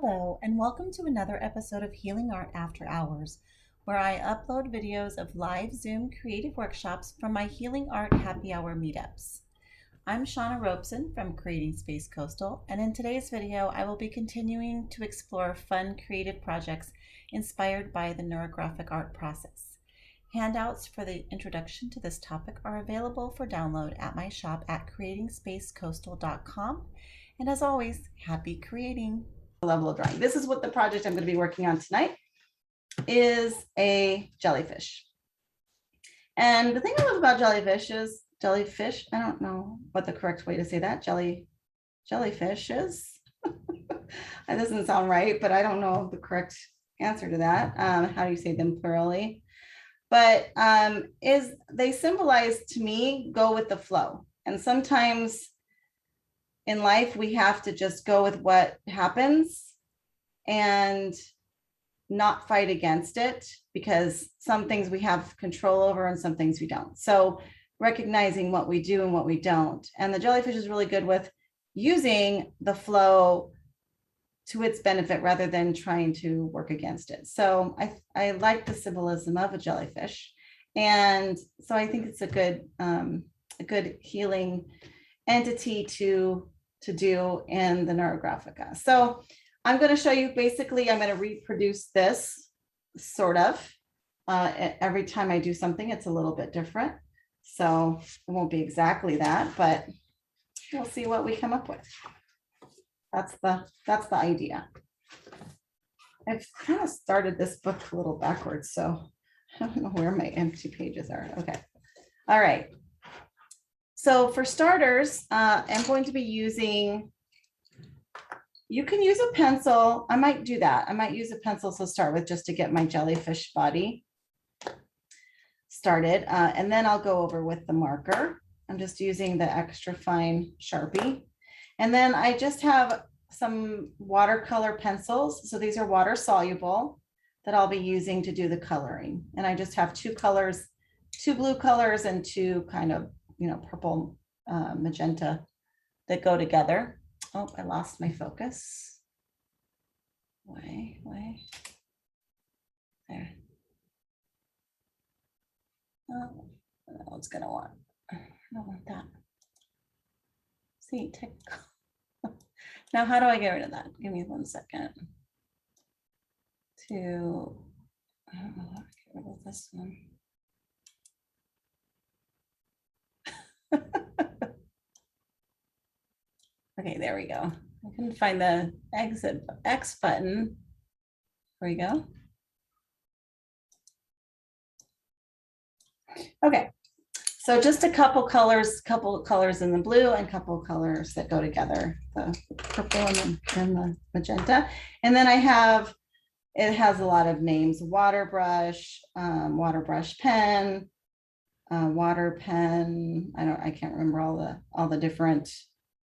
Hello, and welcome to another episode of Healing Art After Hours, where I upload videos of live Zoom creative workshops from my Healing Art Happy Hour meetups. I'm Shauna Robeson from Creating Space Coastal, and in today's video, I will be continuing to explore fun creative projects inspired by the neurographic art process. Handouts for the introduction to this topic are available for download at my shop at creatingspacecoastal.com. And as always, happy creating! Level of drawing. This is what the project I'm going to be working on tonight is a jellyfish. And the thing I love about jellyfish, I don't know what the correct way to say that, jellyfish is. That doesn't sound right, but I don't know the correct answer to that. How do you say them plurally? But is they symbolize to me, go with the flow. And sometimes in life, we have to just go with what happens and not fight against it, because some things we have control over and some things we don't. So recognizing what we do and what we don't. And the jellyfish is really good with using the flow to its benefit rather than trying to work against it. So I like the symbolism of a jellyfish. And so I think it's a good healing entity to do in the Neurographica. So I'm going to show you, basically, I'm going to reproduce this sort of every time I do something. It's a little bit different. So it won't be exactly that, but we'll see what we come up with. That's the idea. I've kind of started this book a little backwards, so I don't know where my empty pages are. Okay. All right. So for starters, I'm going to be using, you can use a pencil. I might do that. I might use a pencil to start with, just to get my jellyfish body started. And then I'll go over with the marker. I'm just using the extra fine Sharpie. And then I just have some watercolor pencils. So these are water soluble that I'll be using to do the coloring. And I just have two colors, two blue colors and two kind of, purple magenta that go together. Oh, I lost my focus. Way. There. Oh, it's gonna want. I don't want that. See, tick. Now, how do I get rid of that? Give me 1 second. I don't know how to get rid of this one. Okay, there we go. I couldn't find the X button. There we go. Okay, so just a couple colors in the blue and couple colors that go together, the purple and the magenta. And then it has a lot of names: water brush pen, water pen. I can't remember all the different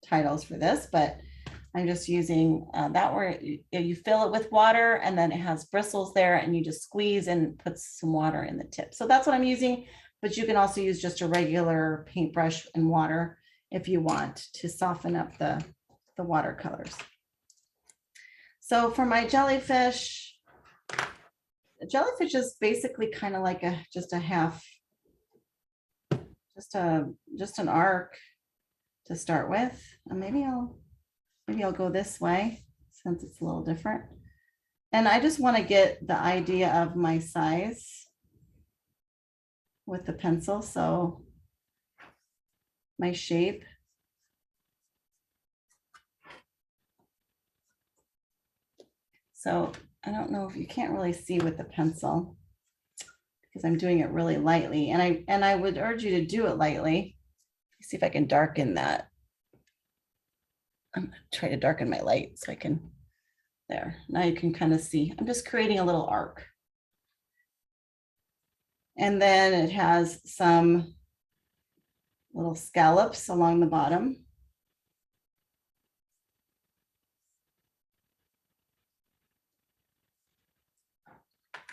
titles for this, but I'm just using that where you fill it with water, and then it has bristles there, and you just squeeze and put some water in the tip. So that's what I'm using, but you can also use just a regular paintbrush and water if you want to soften up the watercolors. So for my jellyfish, the jellyfish is basically kind of like just an arc to start with. And maybe I'll go this way since it's a little different. And I just want to get the idea of my size with the pencil. So my shape. So I don't know if you can't really see with the pencil because I'm doing it really lightly. And I would urge you to do it lightly. See if I can darken that. I'm going to try to darken my light so I can, there. Now you can kind of see. I'm just creating a little arc. And then it has some little scallops along the bottom.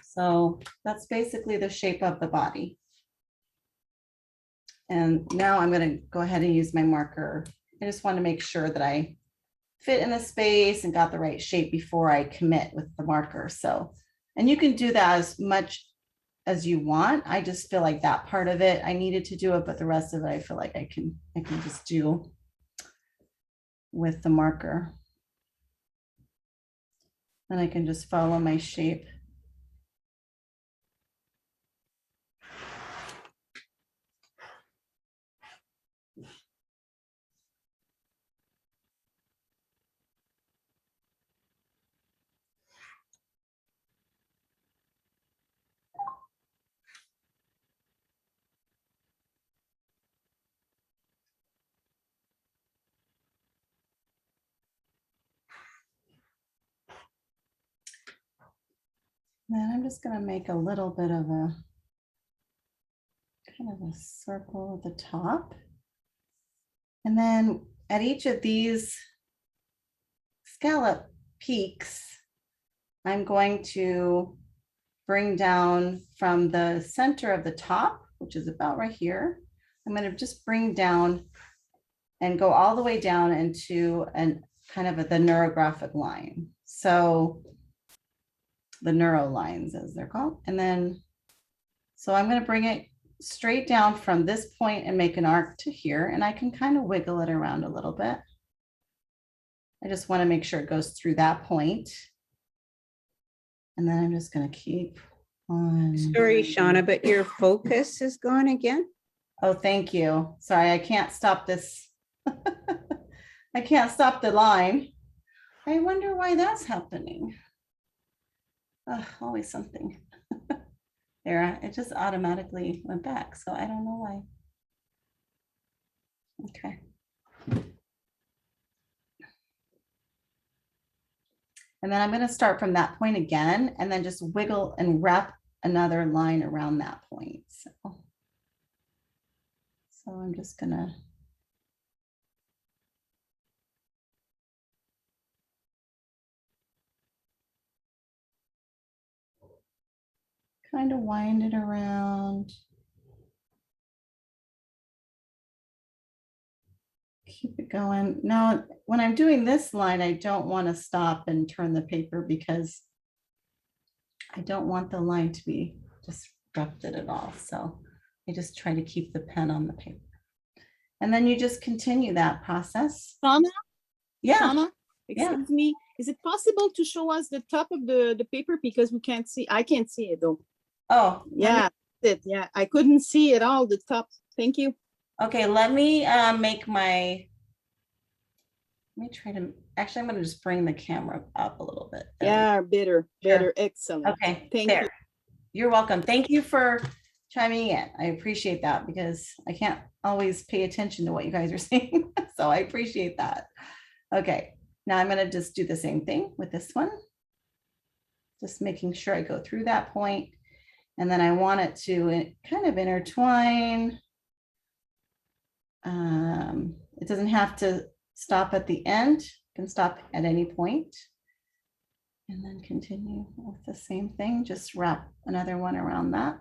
So that's basically the shape of the body. And now I'm going to go ahead and use my marker. I just want to make sure that I fit in the space and got the right shape before I commit with the marker. So, and you can do that as much as you want. I just feel like that part of it, I needed to do it, but the rest of it, I feel like I can just do with the marker. And I can just follow my shape. Then I'm just going to make a little bit of a kind of a circle at the top. And then at each of these scallop peaks, I'm going to bring down from the center of the top, which is about right here. I'm going to just bring down and go all the way down into an kind of the neurographic line. So the neuro lines, as they're called. And then, so I'm going to bring it straight down from this point and make an arc to here. And I can kind of wiggle it around a little bit. I just want to make sure it goes through that point. And then I'm just going to keep on. Sorry, Shauna, but your focus is gone again. Oh, thank you. Sorry, I can't stop this. I can't stop the line. I wonder why that's happening. Always something. There, it just automatically went back, so I don't know why. Okay. And then I'm going to start from that point again, and then just wiggle and wrap another line around that point. So I'm just going to kind of wind it around. Keep it going. Now, when I'm doing this line, I don't want to stop and turn the paper because I don't want the line to be disrupted at all. So I just try to keep the pen on the paper. And then you just continue that process. Shauna? Yeah. Shauna, Yeah. excuse me. Is it possible to show us the top of the paper because we can't see? I can't see it though. Oh, Yeah, yeah. I couldn't see at all the top. Thank you. okay. Let me make my. Let me try to. Actually, I'm going to just bring the camera up a little bit. Yeah, better. Excellent. Okay. Thank there. you. You're welcome. Thank you for chiming in. I appreciate that because I can't always pay attention to what you guys are saying. So I appreciate that. Okay. Now I'm going to just do the same thing with this one. Just making sure I go through that point. And then I want it to kind of intertwine. It doesn't have to stop at the end. It can stop at any point. And then continue with the same thing. Just wrap another one around that.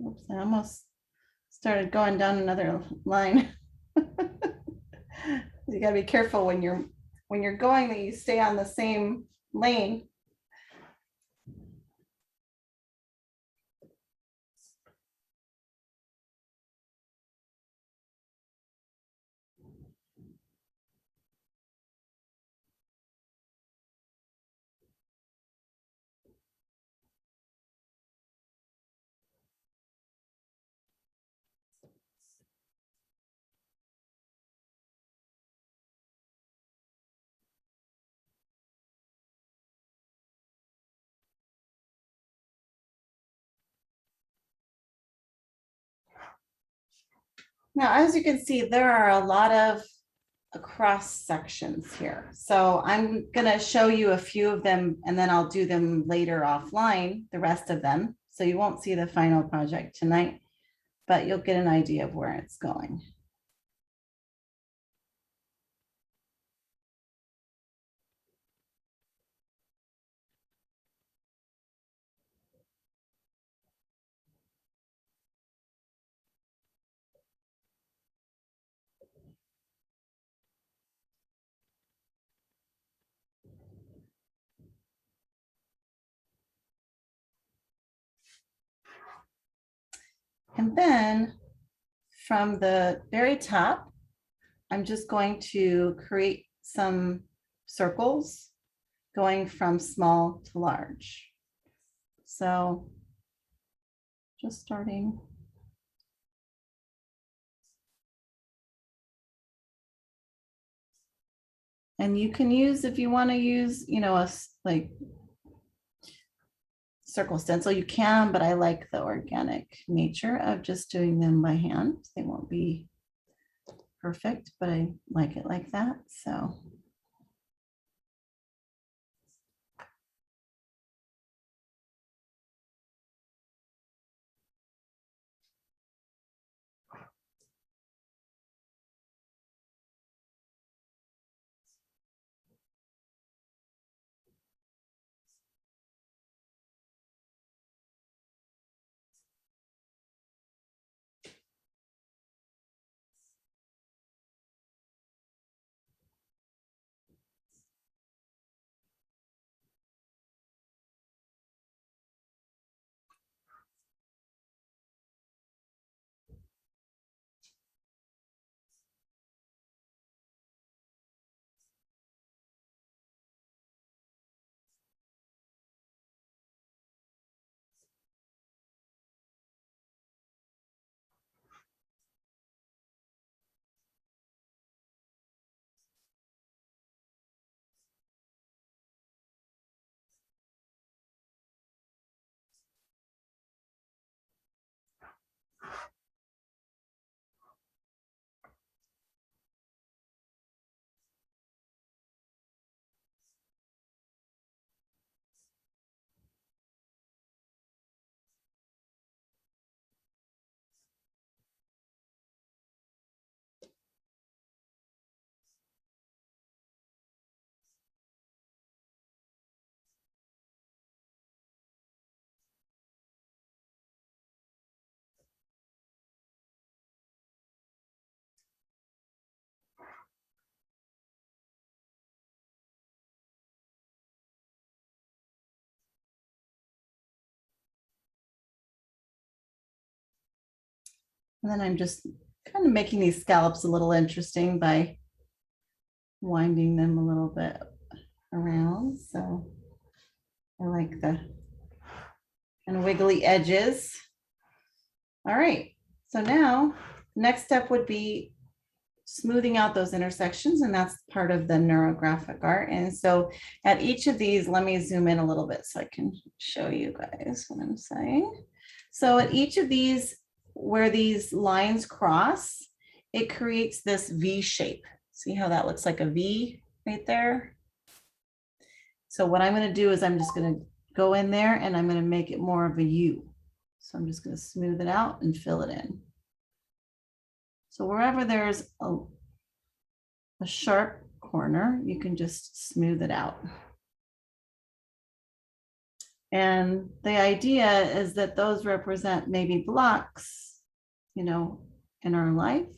Oops, I almost started going down another line. You gotta be careful when you're going that you stay on the same lane. Now, as you can see, there are a lot of cross sections here. So I'm gonna show you a few of them and then I'll do them later offline, the rest of them. So you won't see the final project tonight, but you'll get an idea of where it's going. And then from the very top, I'm just going to create some circles going from small to large. So just starting. And you can use, if you want to use, you know, like circle stencil, you can, but I like the organic nature of just doing them by hand. They won't be perfect, but I like it like that. So and then I'm just kind of making these scallops a little interesting by winding them a little bit around. So I like the kind of wiggly edges. All right, so now next step would be smoothing out those intersections, and that's part of the neurographic art. And so at each of these, let me zoom in a little bit so I can show you guys what I'm saying. So at each of these, where these lines cross, it creates this V shape. See how that looks like a V right there? So what I'm going to do is I'm just going to go in there and I'm going to make it more of a U. So I'm just going to smooth it out and fill it in. So wherever there's a sharp corner, you can just smooth it out. And the idea is that those represent maybe blocks, in our life.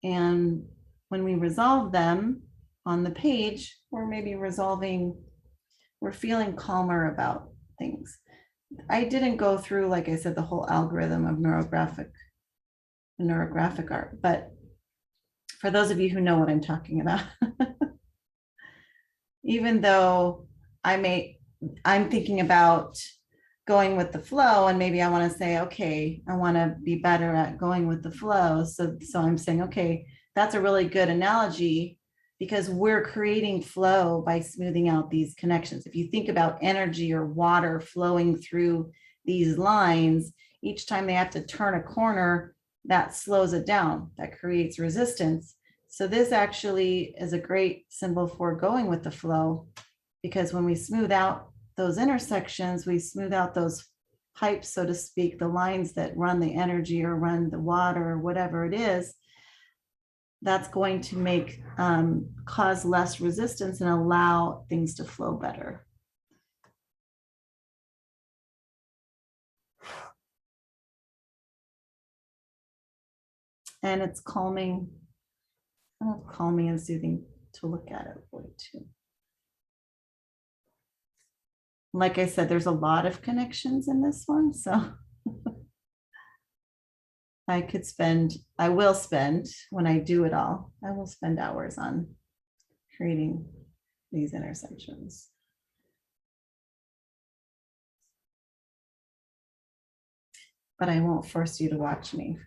And when we resolve them on the page, we're feeling calmer about things. I didn't go through, like I said, the whole algorithm of neurographic art, but for those of you who know what I'm talking about, even though I'm thinking about going with the flow, and maybe I want to say, okay, I want to be better at going with the flow. So I'm saying, okay, that's a really good analogy, because we're creating flow by smoothing out these connections. If you think about energy or water flowing through these lines, each time they have to turn a corner, that slows it down, that creates resistance. So this actually is a great symbol for going with the flow, because when we smooth out those intersections, we smooth out those pipes, so to speak, the lines that run the energy or run the water or whatever it is, that's going to cause less resistance and allow things to flow better. And it's calming and soothing to look at it too. Like I said, there's a lot of connections in this one, so I will spend, when I do it all, I will spend hours on creating these intersections. But I won't force you to watch me.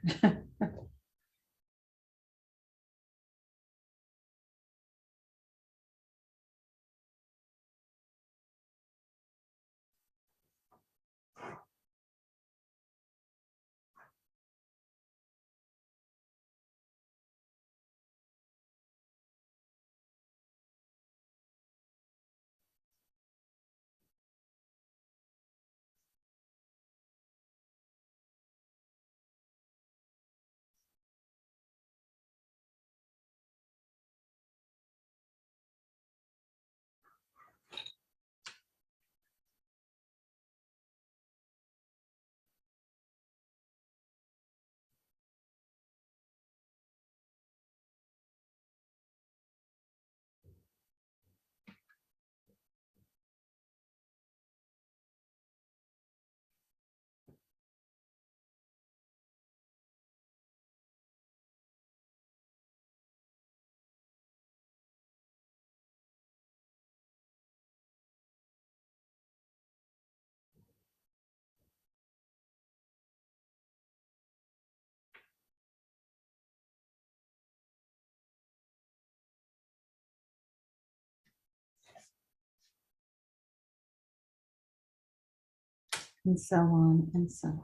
And so on and so on.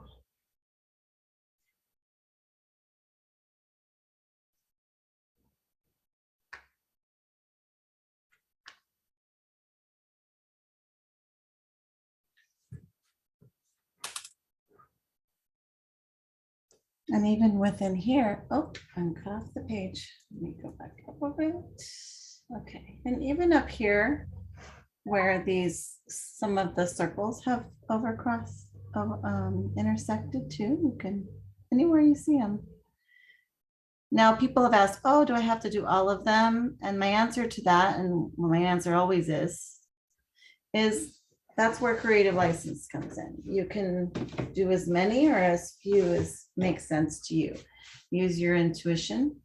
And even within here, oh, I'm cut off the page. Let me go back up a bit. Okay, and even up here, where some of the circles have intersected too, you can, anywhere you see them. Now, people have asked, oh, do I have to do all of them? And my answer to that, and my answer always is that's where creative license comes in. You can do as many or as few as makes sense to you. Use your intuition.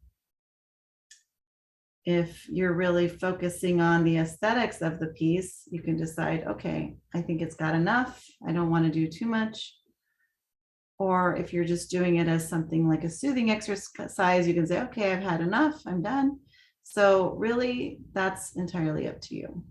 If you're really focusing on the aesthetics of the piece, you can decide, okay, I think it's got enough. I don't want to do too much. Or if you're just doing it as something like a soothing exercise, you can say, okay, I've had enough, I'm done. So really, that's entirely up to you.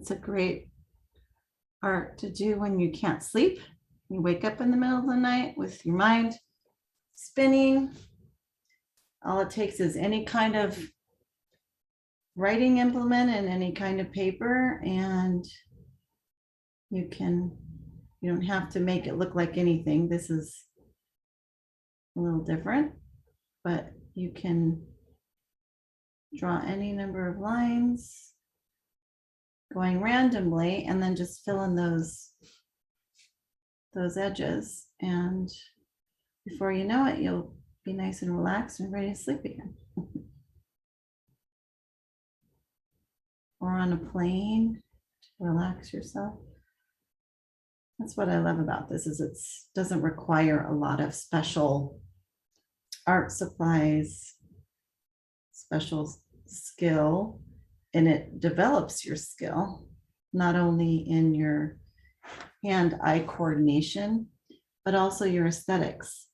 It's a great art to do when you can't sleep. You wake up in the middle of the night with your mind spinning. All it takes is any kind of writing implement and any kind of paper, and you don't have to make it look like anything. This is a little different, but you can draw any number of lines going randomly and then just fill in those edges, and before you know it, you'll be nice and relaxed and ready to sleep again. Or on a plane to relax yourself. That's what I love about this, is it doesn't require a lot of special art supplies, special skill, and it develops your skill, not only in your hand-eye coordination, but also your aesthetics.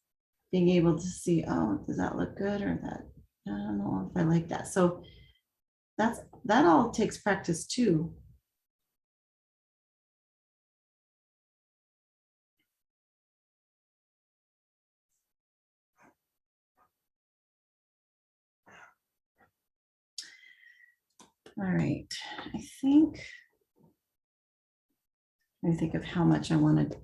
Being able to see, oh, does that look good, or that, I don't know if I like that. So that all takes practice too. All right, I think, let me think of how much I want to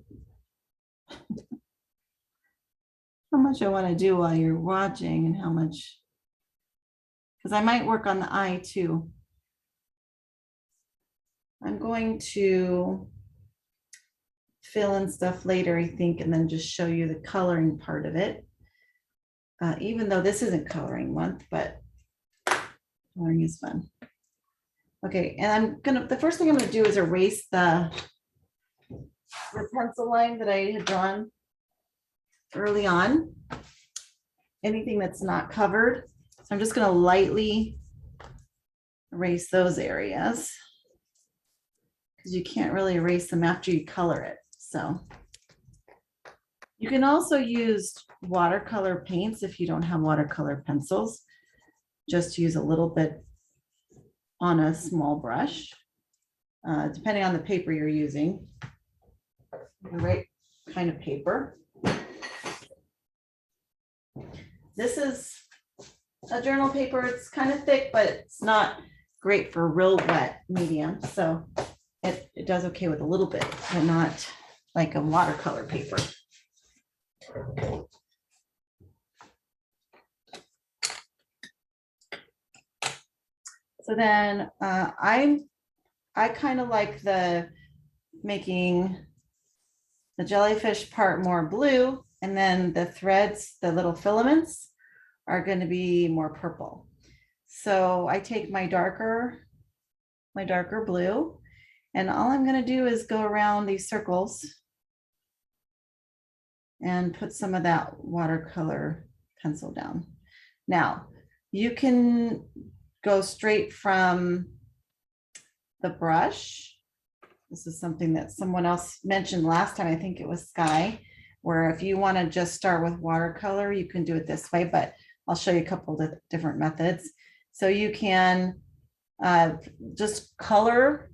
do while you're watching, and how much, because I might work on the eye too. I'm going to fill in stuff later, I think, and then just show you the coloring part of it. Even though this isn't coloring month, but coloring is fun. Okay, and the first thing I'm gonna do is erase the pencil line that I had drawn early on. Anything that's not covered. So I'm just gonna lightly erase those areas, because you can't really erase them after you color it. So you can also use watercolor paints if you don't have watercolor pencils. Just use a little bit on a small brush, depending on the paper you're using, the right kind of paper. This is a journal paper. It's kind of thick, but it's not great for real wet medium. So it does okay with a little bit, but not like a watercolor paper. So then I kind of like making the jellyfish part more blue, and then the threads, the little filaments, are going to be more purple. So I take my darker blue, and all I'm going to do is go around these circles and put some of that watercolor pencil down. Now, you can go straight from the brush. This is something that someone else mentioned last time. I think it was Sky, where if you want to just start with watercolor, you can do it this way, but I'll show you a couple of different methods. So you can just color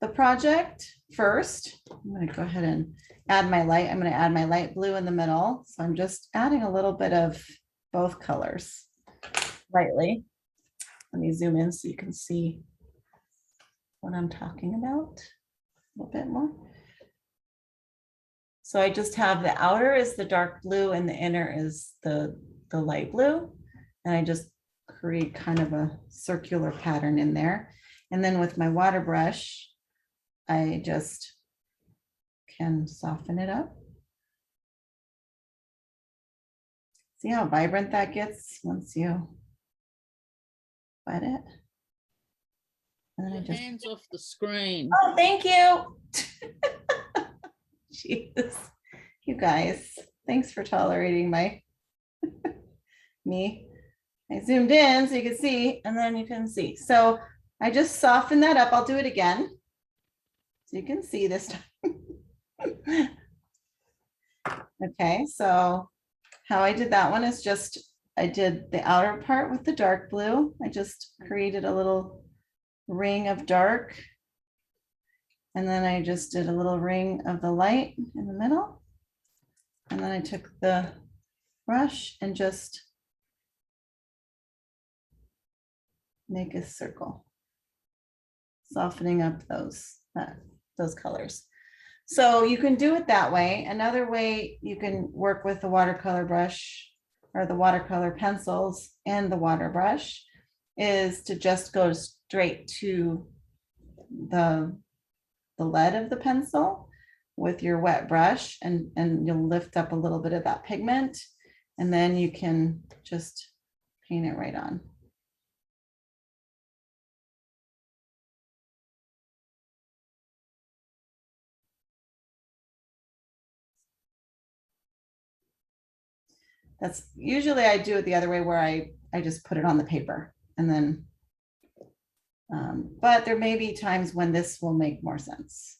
the project first. I'm going to go ahead and add my light. I'm going to add my light blue in the middle. So I'm just adding a little bit of both colors lightly. Let me zoom in so you can see what I'm talking about a little bit more. So I just have the outer is the dark blue and the inner is the light blue. And I just create kind of a circular pattern in there. And then with my water brush, I just can soften it up. See how vibrant that gets once you wet it? And then I just Hands off the screen. Oh, thank you. Jeez, you guys, thanks for tolerating me. I zoomed in so you can see, and then you can see. So I just soften that up. I'll do it again so you can see this time. Okay, so how I did that one is just, I did the outer part with the dark blue. I just created a little ring of dark And then I just did a little ring of the light in the middle. And then I took the brush and just make a circle, softening up those colors. So you can do it that way. Another way you can work with the watercolor brush or the watercolor pencils and the water brush is to just go straight to the lead of the pencil with your wet brush, and you'll lift up a little bit of that pigment, and then you can just paint it right on. That's usually I do it the other way where I just put it on the paper and then, but there may be times when this will make more sense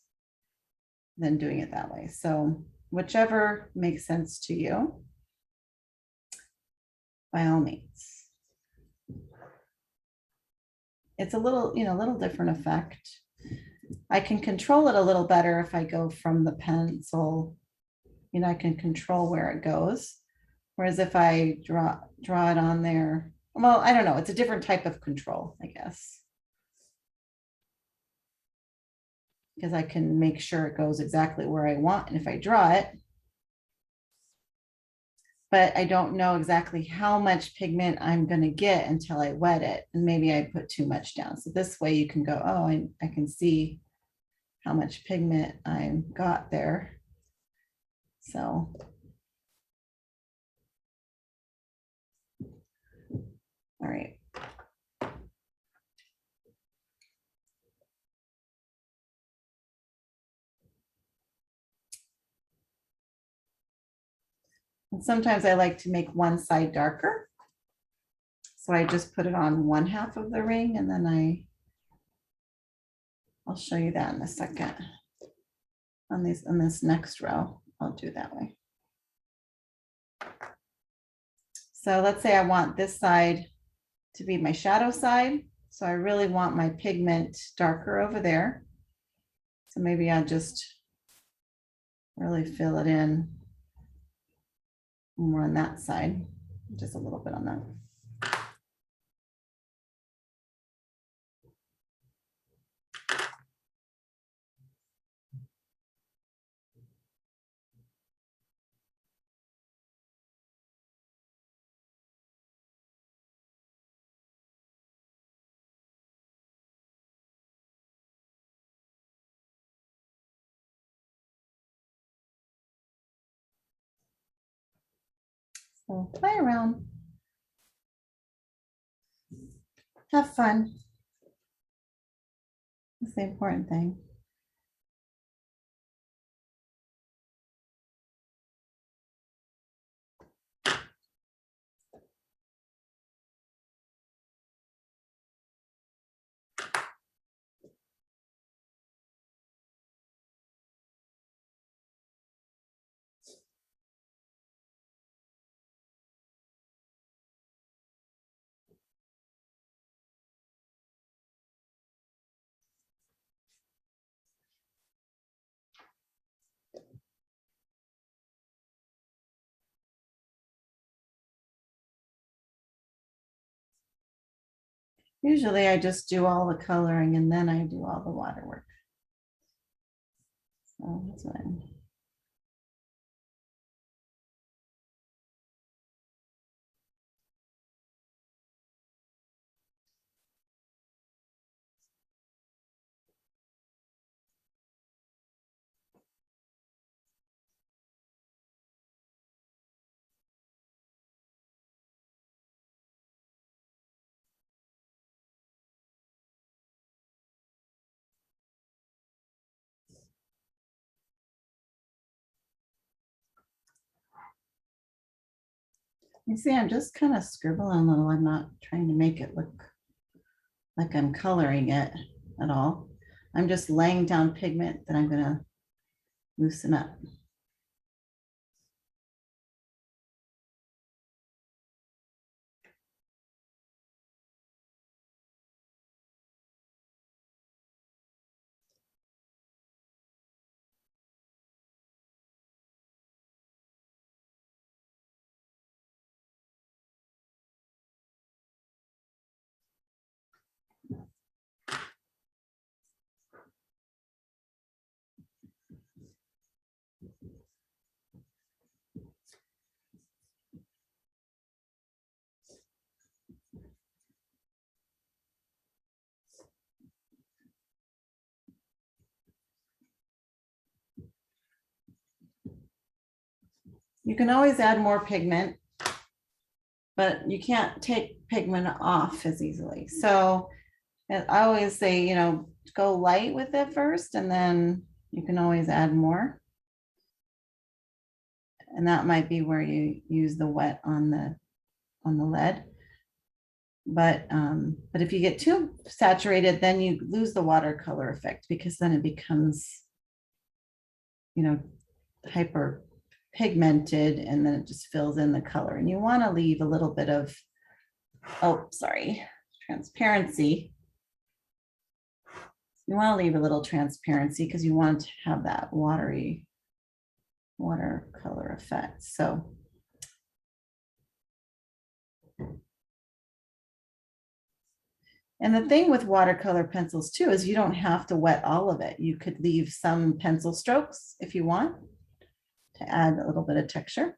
than doing it that way. So whichever makes sense to you, by all means. It's a little, a little different effect. I can control it a little better if I go from the pencil, I can control where it goes. Whereas if I draw it on there, well, I don't know, it's a different type of control, I guess. Because I can make sure it goes exactly where I want, and if I draw it, but I don't know exactly how much pigment I'm going to get until I wet it, and maybe I put too much down. So this way you can go, oh, I can see how much pigment I've got there. So all right. And sometimes I like to make one side darker. So I just put it on one half of the ring, and then I'll show you that in a second. On this next row, I'll do that way. So let's say I want this side to be my shadow side. So I really want my pigment darker over there. So maybe I'll just really fill it in more on that side, just a little bit on that. So play around. Have fun. That's the important thing. Usually I just do all the coloring and then I do all the water work. So that's what I'm. You see, I'm just kind of scribbling a little. I'm not trying to make it look like I'm coloring it at all. I'm just laying down pigment that I'm going to loosen up. You can always add more pigment, but you can't take pigment off as easily. So I always say, you know, go light with it first, and then you can always add more. And that might be where you use the wet on the lead. But if you get too saturated, then you lose the watercolor effect, because then it becomes, you know, hyper pigmented, and then it just fills in the color. And you want to leave a little bit of, oh, sorry, transparency. You want to leave a little transparency because you want to have that watery watercolor effect. So and the thing with watercolor pencils too is you don't have to wet all of it. You could leave some pencil strokes if you want to add a little bit of texture.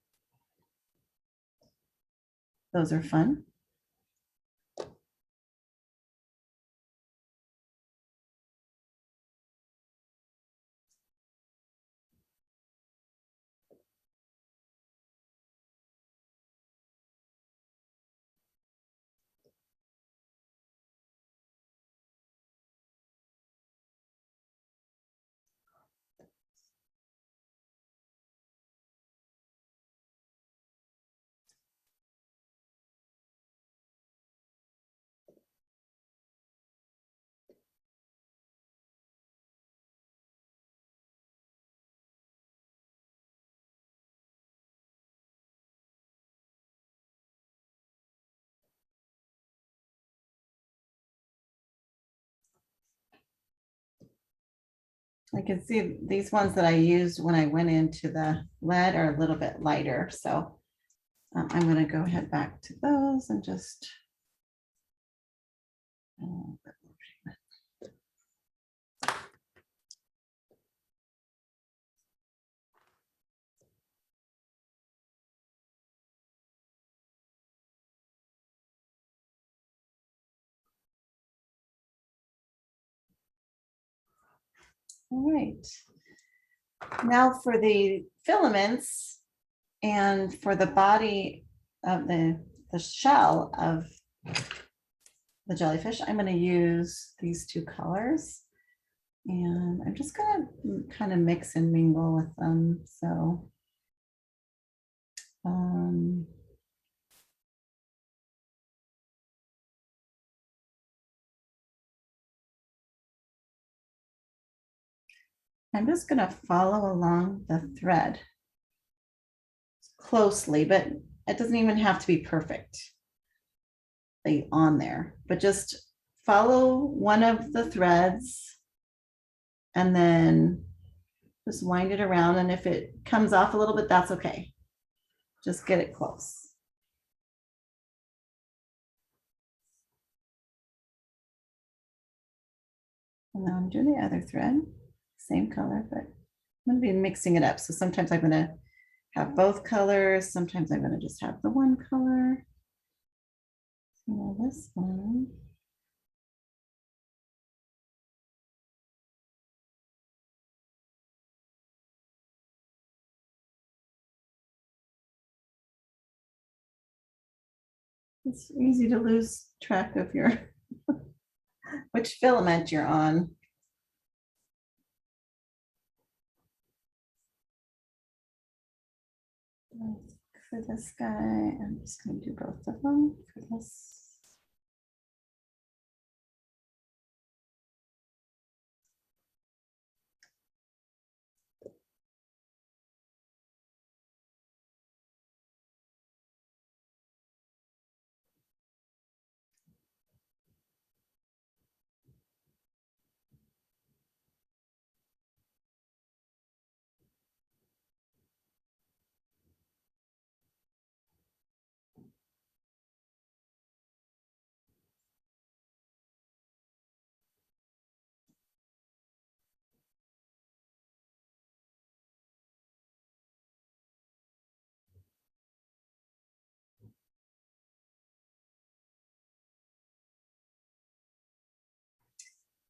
Those are fun. I can see these ones that I used when I went into the lead are a little bit lighter. So I'm going to go ahead back to those and just. All right. Now for the filaments and for the body of the shell of the jellyfish, I'm going to use these two colors. And I'm just going to kind of mix and mingle with them. So I'm just going to follow along the thread closely, but it doesn't even have to be perfect on there, but just follow one of the threads and then just wind it around. And if it comes off a little bit, that's okay. Just get it close. And now I'm doing the other thread, same color, but I'm going to be mixing it up. So sometimes I'm going to have both colors. Sometimes I'm going to just have the one color. So this one. It's easy to lose track of your which filament you're on. For this guy, I'm just going to do both of them for this.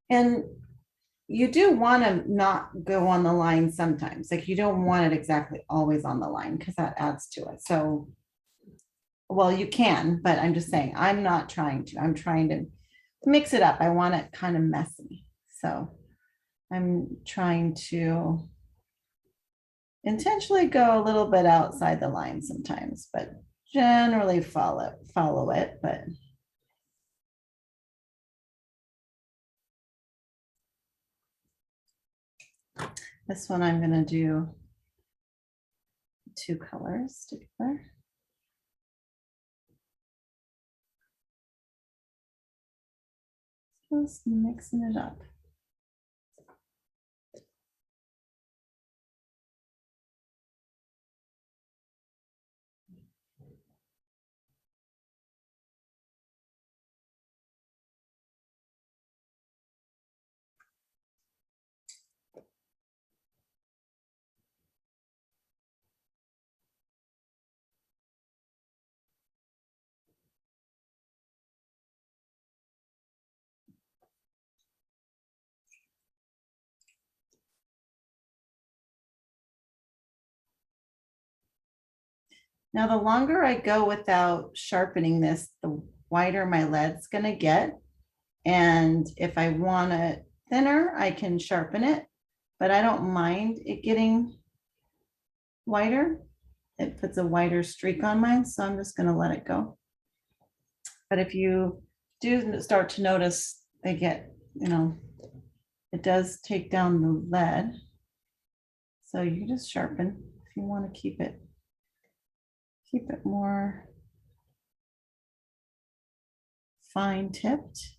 And you do want to not go on the line sometimes. Like you don't want it exactly always on the line because that adds to it. So, well, you can, but I'm just saying, I'm not trying to. I'm trying to mix it up. I want it kind of messy. So I'm trying to intentionally go a little bit outside the line sometimes, but generally follow it. But this one I'm going to do 2 colors together. Just mixing it up. Now, the longer I go without sharpening this, the wider my lead's going to get. And if I want it thinner, I can sharpen it, but I don't mind it getting wider. It puts a wider streak on mine, so I'm just going to let it go. But if you do start to notice they get, it does take down the lead. So you can just sharpen if you want to keep it more fine tipped.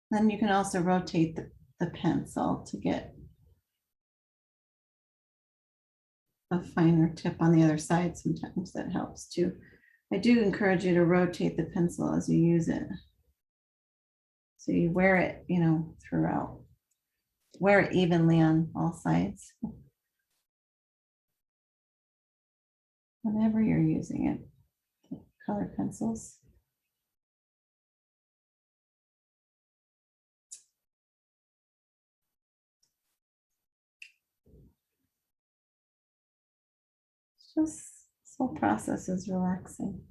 Then you can also rotate the pencil to get a finer tip on the other side. Sometimes that helps too. I do encourage you to rotate the pencil as you use it. So you wear it, throughout. Wear it evenly on all sides. Whenever you're using it, color pencils. Just this whole process is relaxing.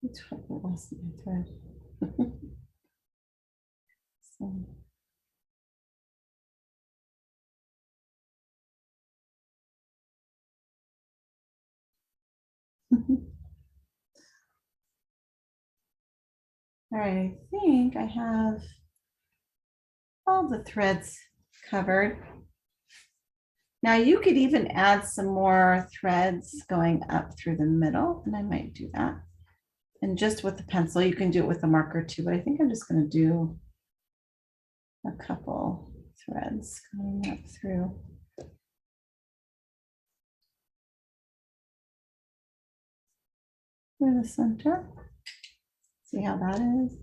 It's what lost my thread. So. All right, I think I have all the threads covered. Now you could even add some more threads going up through the middle, and I might do that. And just with the pencil, you can do it with a marker too, but I think I'm just going to do a couple threads going up through. Through the center. See how that is?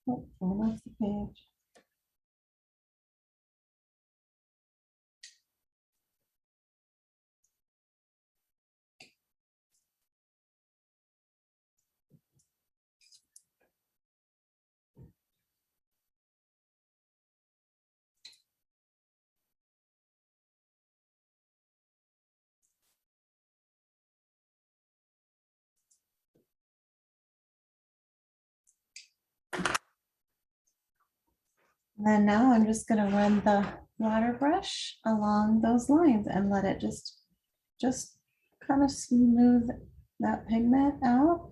Oh, falling off the page. And then now I'm just going to run the water brush along those lines and let it just kind of smooth that pigment out.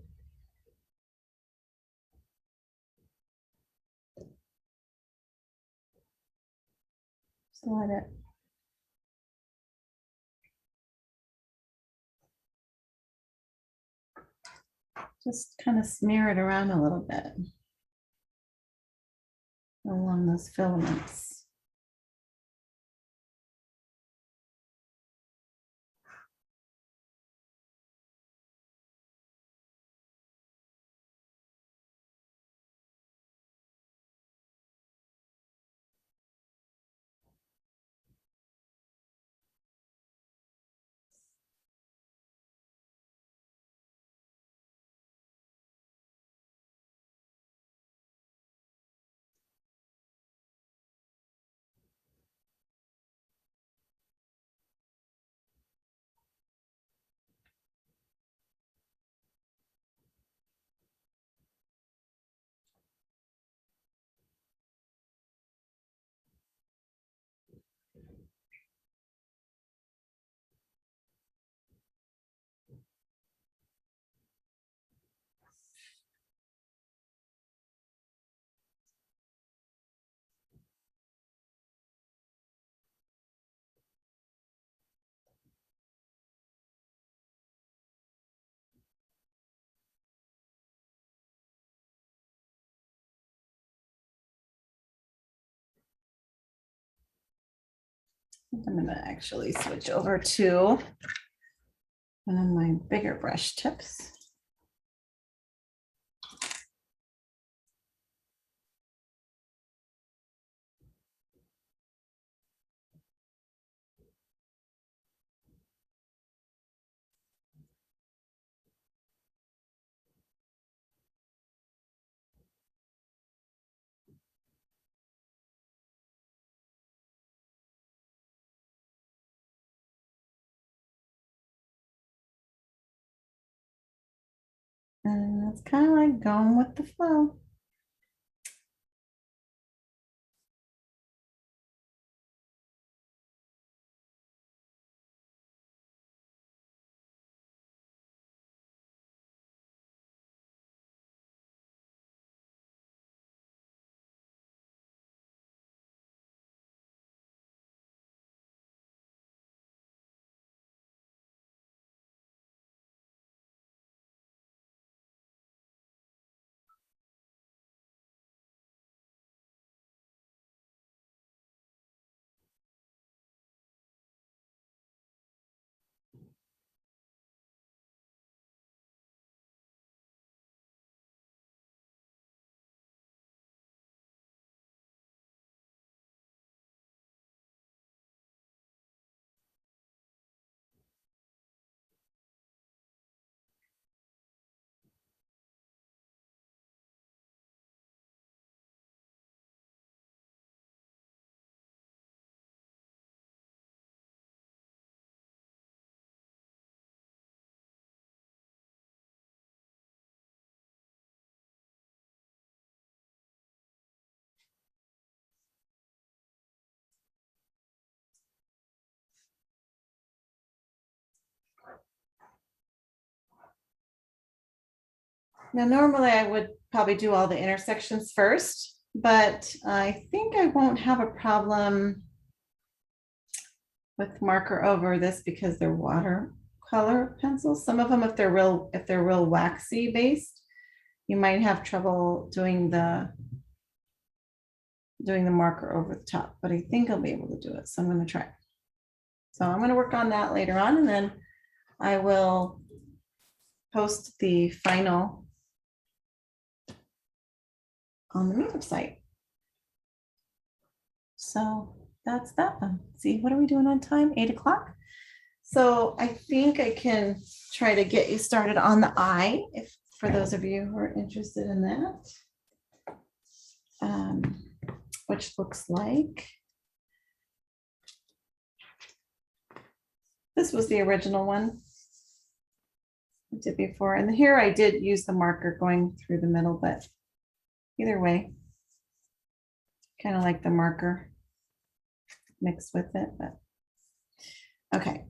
let it. Just kind of smear it around a little bit along those filaments. I'm going to actually switch over to one of my bigger brush tips. And it's kind of like going with the flow. Now, normally I would probably do all the intersections first, but I think I won't have a problem with marker over this because they're watercolor pencils. Some of them, if they're real waxy based, you might have trouble doing the marker over the top, but I think I'll be able to do it. So I'm going to try. So I'm going to work on that later on, and then I will post the final on the meetup site. So that's that one. See, what are we doing on time? 8 o'clock. So I think I can try to get you started on the eye, if for those of you who are interested in that. Which looks like this was the original one I did before. And here I did use the marker going through the middle, but either way, kind of like the marker mixed with it, but okay.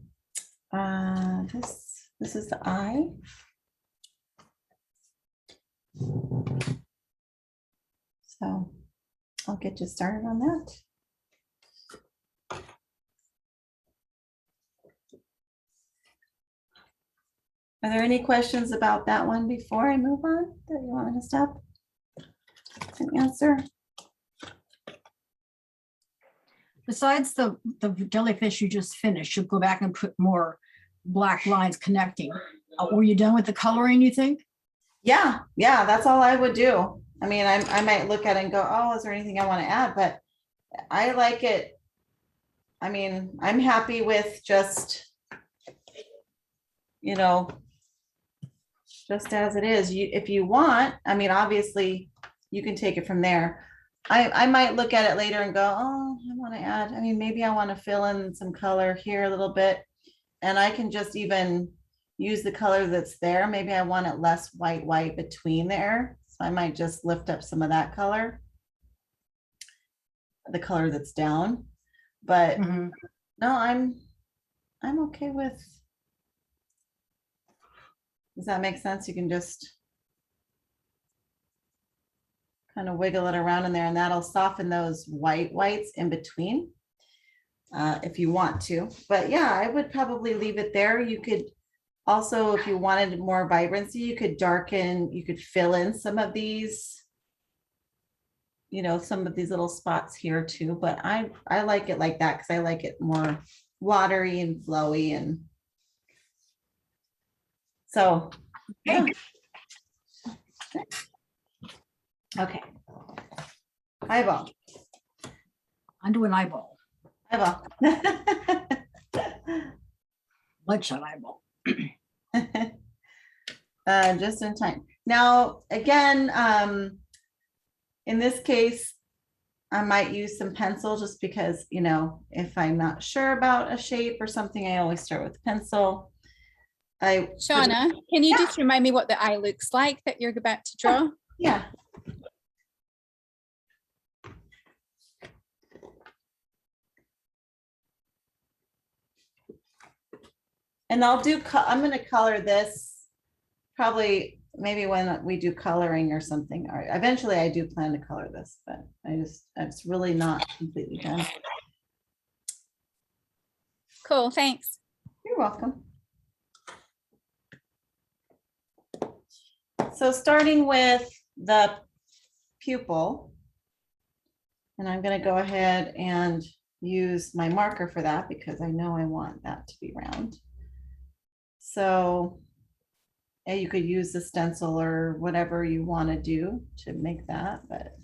This is the eye. So I'll get you started on that. Are there any questions about that one before I move on that you want me to stop and answer? Besides the jellyfish you just finished, you'll go back and put more black lines connecting. Were you done with the coloring, you think? Yeah, that's all I would do. I mean, I might look at it and go, oh, is there anything I want to add? But I like it. I mean, I'm happy with just, you know, just as it is. If you want, I mean, obviously you can take it from there. I might look at it later and go, oh, I want to add, I mean, maybe I want to fill in some color here a little bit. And I can just even use the color that's there. Maybe I want it less white between there. So I might just lift up some of that color, the color that's down. But Mhm. no, I'm okay with. Does that make sense? You can just kind of wiggle it around in there and that'll soften those whites in between if you want to. But yeah, I would probably leave it there. You could also, if you wanted more vibrancy, you could darken, you could fill in some of these, you know, some of these little spots here too. But I like it like that because I like it more watery and flowy. And so, yeah. Okay. Eyeball. Undo an eyeball, Eyeball. bloodshot eyeball. Just in time. Now, again, in this case, I might use some pencil just because, you know, if I'm not sure about a shape or something, I always start with pencil. Shauna, can you just remind me what the eye looks like that you're about to draw? Yeah. And I'm going to color this probably maybe when we do coloring or something. Or eventually I do plan to color this, but it's really not completely done. Cool, thanks. You're welcome. So starting with the pupil, and I'm going to go ahead and use my marker for that because I know I want that to be round. So you could use the stencil or whatever you want to do to make that, but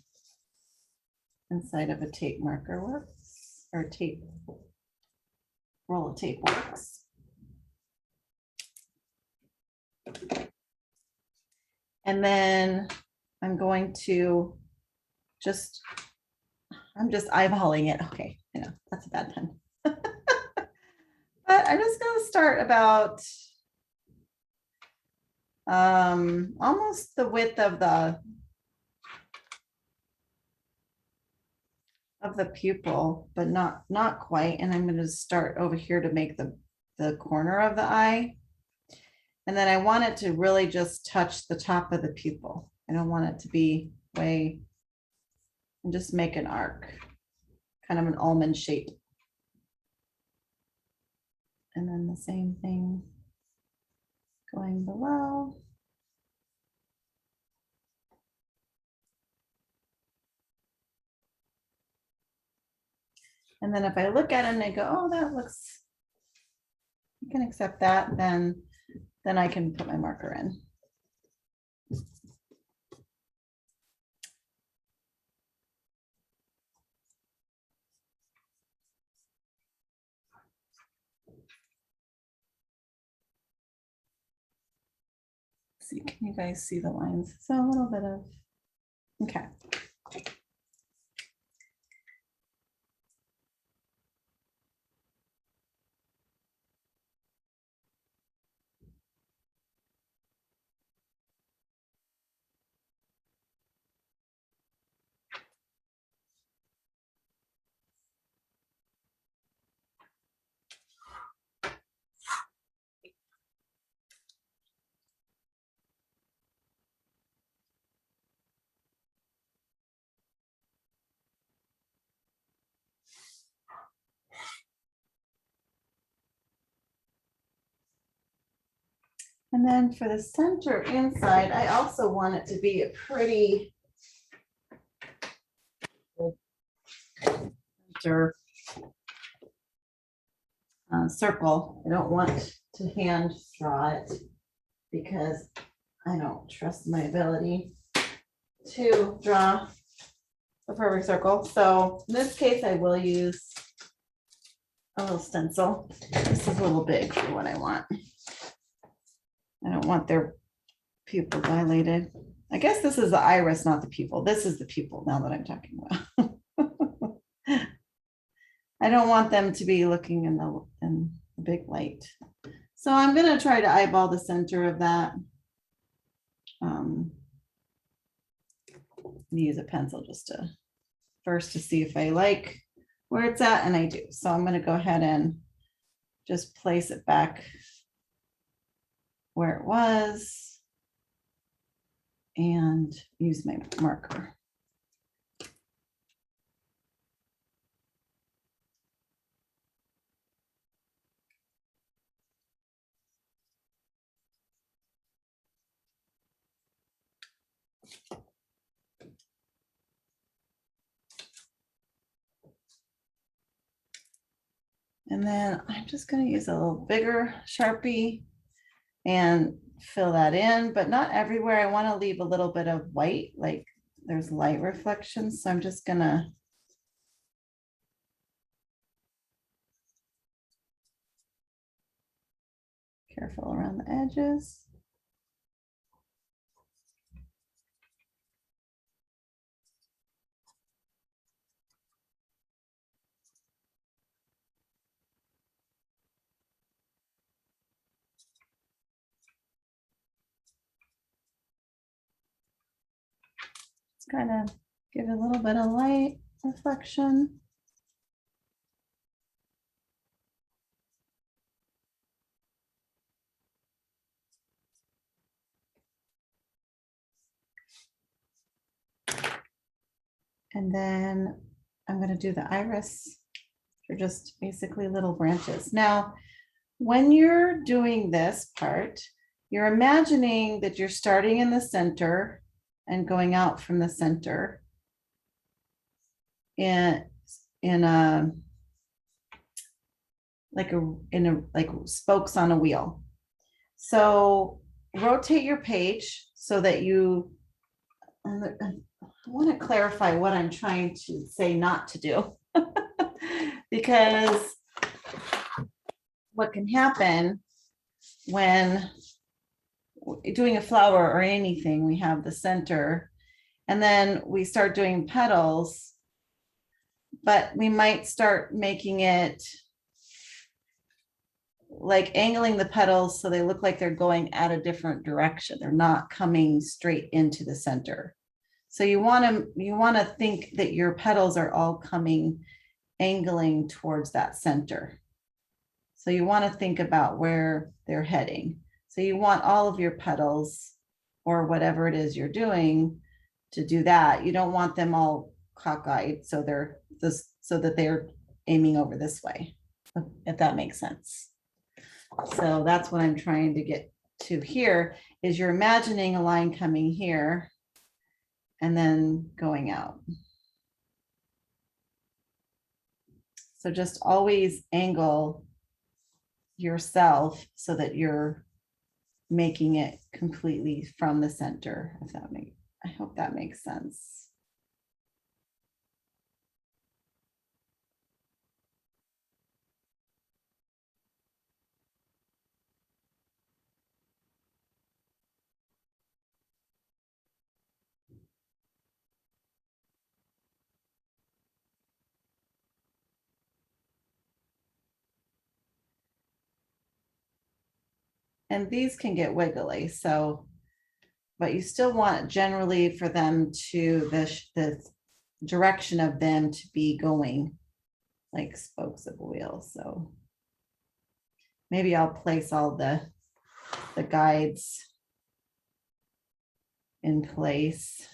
inside of a tape marker works, or tape, roll of tape works. And then I'm going to I'm just eyeballing it. Okay, I know that's a bad pen. But I'm just going to start about almost the width of the pupil, but not quite. And I'm going to start over here to make the corner of the eye. And then I want it to really just touch the top of the pupil. I don't want it to be way, and just make an arc, kind of an almond shape. And then the same thing going below. And then if I look at it and I go, oh, that looks, you can accept that, then I can put my marker in. See, can you guys see the lines? So a little bit of, okay. And then for the center inside, I also want it to be a pretty center circle. I don't want to hand draw it because I don't trust my ability to draw a perfect circle. So in this case, I will use a little stencil. This is a little big for what I want. I don't want their pupil dilated. I guess this is the iris, not the pupil. This is the pupil now that I'm talking about. I don't want them to be looking in the big light. So I'm going to try to eyeball the center of that. Use a pencil just to first to see if I like where it's at, and I do. So I'm going to go ahead and just place it back where it was and use my marker. And then I'm just going to use a little bigger Sharpie and fill that in, but not everywhere. I want to leave a little bit of white, like there's light reflections. So I'm just going to careful around the edges. Kind of give a little bit of light reflection. And then I'm going to do the iris for just basically little branches. Now, when you're doing this part, you're imagining that you're starting in the center and going out from the center in a like spokes on a wheel. So rotate your page so that you, I want to clarify what I'm trying to say not to do. Because what can happen when doing a flower or anything, we have the center and then we start doing petals, but we might start making it like angling the petals so they look like they're going at a different direction. They're not coming straight into the center. So you want to think that your petals are all coming angling towards that center. So you want to think about where they're heading. So you want all of your petals or whatever it is you're doing to do that. You don't want them all cockeyed so they're this so that they're aiming over this way, if that makes sense. So that's what I'm trying to get to here is you're imagining a line coming here and then going out. So just always angle yourself so that you're making it completely from the center, if that makes, I hope that makes sense. And these can get wiggly, so, but you still want generally for them to, the direction of them to be going like spokes of a wheel. So maybe I'll place all the guides in place.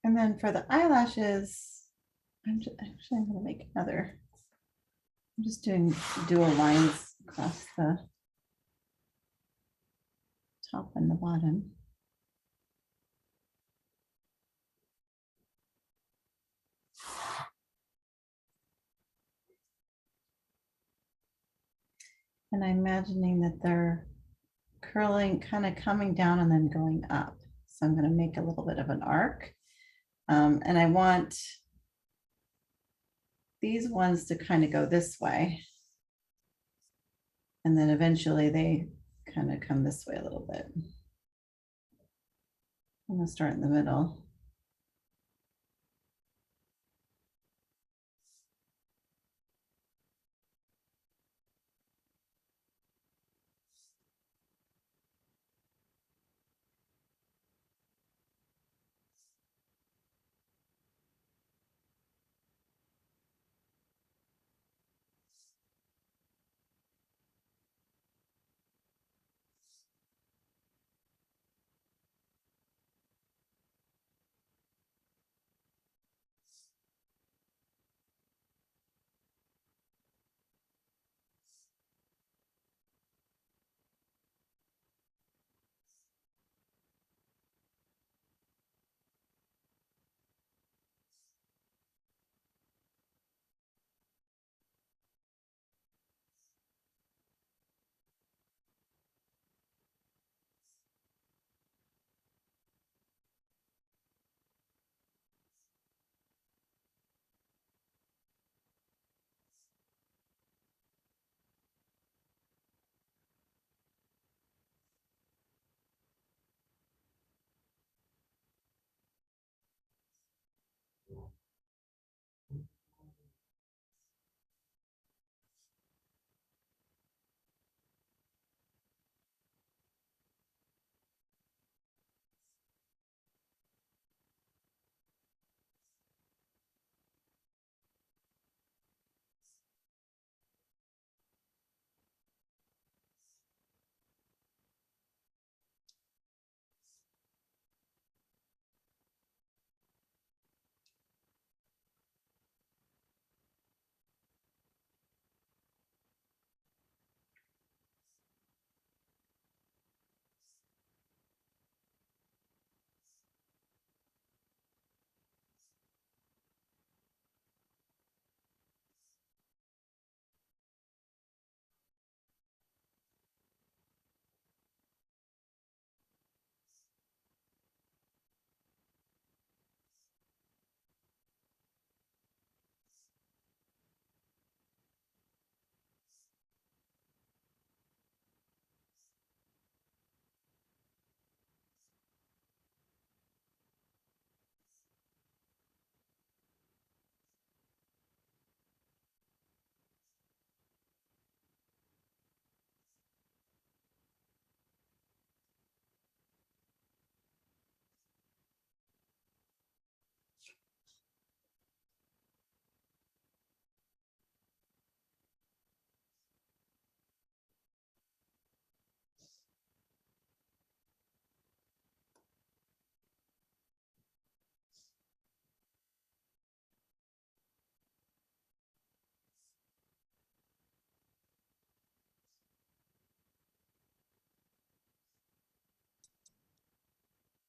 And then for the eyelashes, actually I'm gonna make another. I'm just doing dual lines across the top and the bottom. And I'm imagining that they're curling, kind of coming down and then going up. So I'm going to make a little bit of an arc. And I want these ones to kind of go this way. And then eventually they kind of come this way a little bit. I'm going to start in the middle.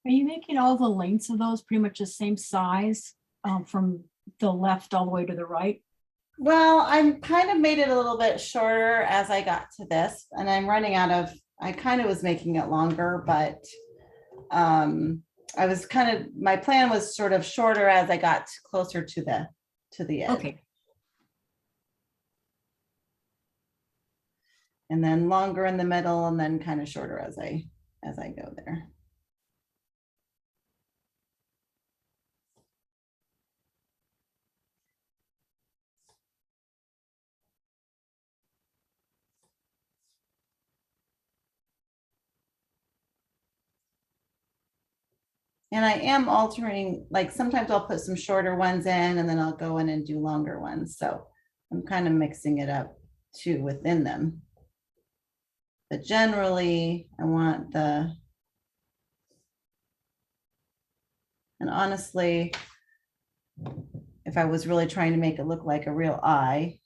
Are you making all the lengths of those pretty much the same size from the left all the way to the right? Well, I kind of made it a little bit shorter as I got to this, and I'm running out of, I kind of was making it longer, but I was kind of, my plan was sort of shorter as I got closer to the end. Okay. And then longer in the middle, and then kind of shorter as I go there. And I am altering, like sometimes I'll put some shorter ones in and then I'll go in and do longer ones. So I'm kind of mixing it up too within them. But generally I want and honestly, if I was really trying to make it look like a real eye,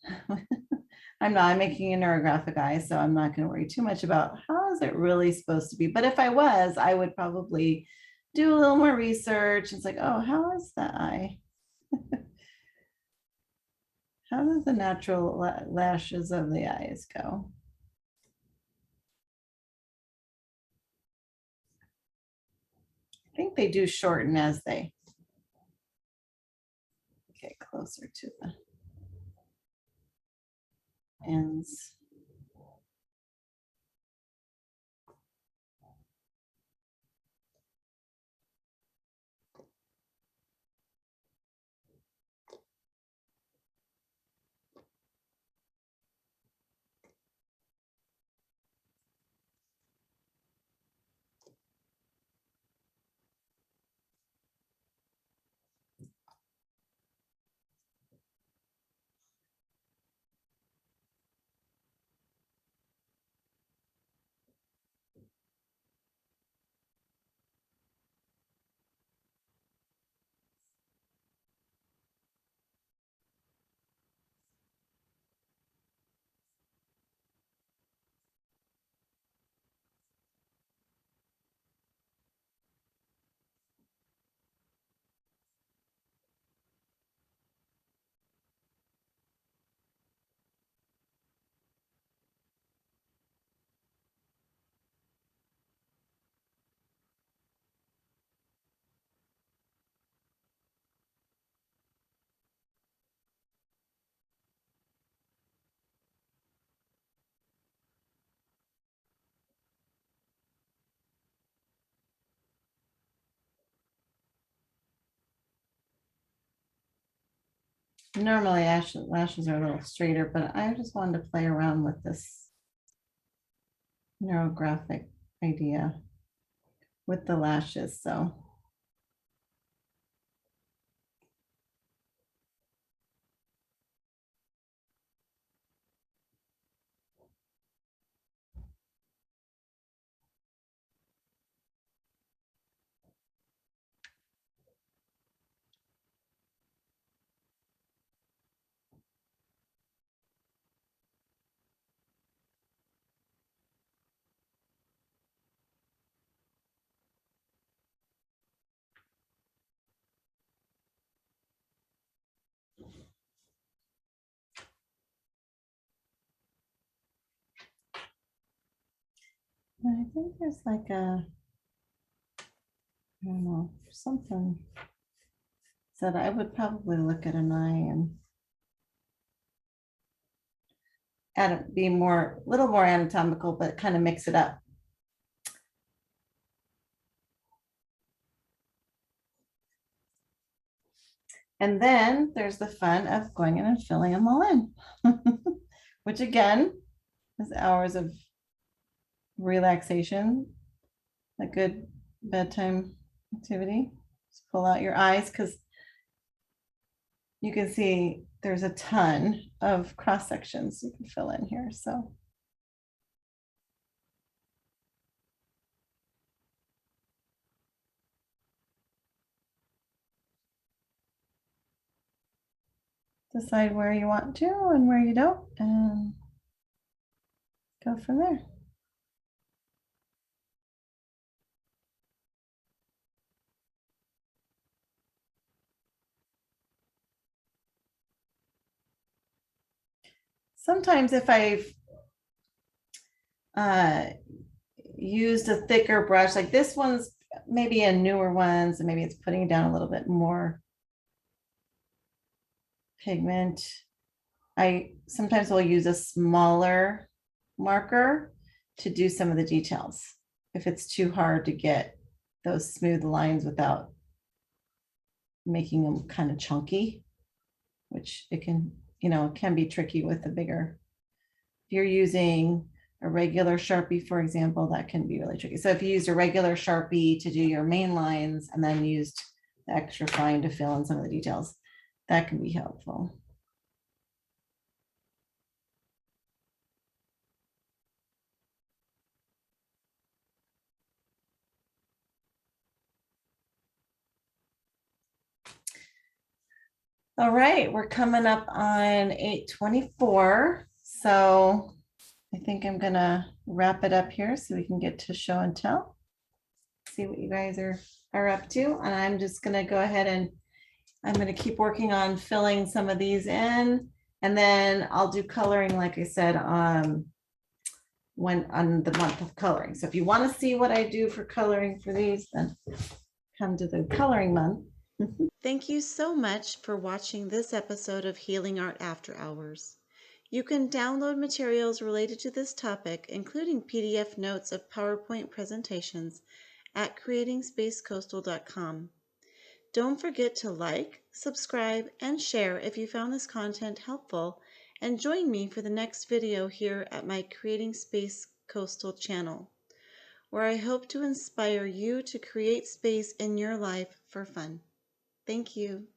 I'm making a neurographic eye, so I'm not going to worry too much about how is it really supposed to be. But if I was, I would probably do a little more research. It's like, oh, how is the eye? How does the natural lashes of the eyes go? I think they do shorten as they get closer to the ends. Normally lashes are a little straighter, but I just wanted to play around with this neurographic idea with the lashes. So I think there's like I don't know, something that I would probably look at an eye and be a little more anatomical, but kind of mix it up. And then there's the fun of going in and filling them all in, which again is hours of relaxation, a good bedtime activity. Just pull out your eyes because you can see there's a ton of cross sections you can fill in here. So decide where you want to and where you don't, and go from there. sometimes if I've used a thicker brush, like this one's maybe a newer one, so maybe it's putting down a little bit more pigment. I sometimes will use a smaller marker to do some of the details if it's too hard to get those smooth lines without making them kind of chunky, which it can, you know, can be tricky with the bigger. If you're using a regular Sharpie, for example, that can be really tricky. So if you used a regular Sharpie to do your main lines and then used the extra fine to fill in some of the details, that can be helpful. All right, we're coming up on 8:24. So I think I'm gonna wrap it up here so we can get to show and tell. See what you guys are up to. And I'm just gonna go ahead and I'm gonna keep working on filling some of these in. And then I'll do coloring, like I said, when on the month of coloring. So if you want to see what I do for coloring for these, then come to the coloring month. Thank you so much for watching this episode of Healing Art After Hours. You can download materials related to this topic, including PDF notes of PowerPoint presentations, at creatingspacecoastal.com. Don't forget to like, subscribe, and share if you found this content helpful, and join me for the next video here at my Creating Space Coastal channel, where I hope to inspire you to create space in your life for fun. Thank you.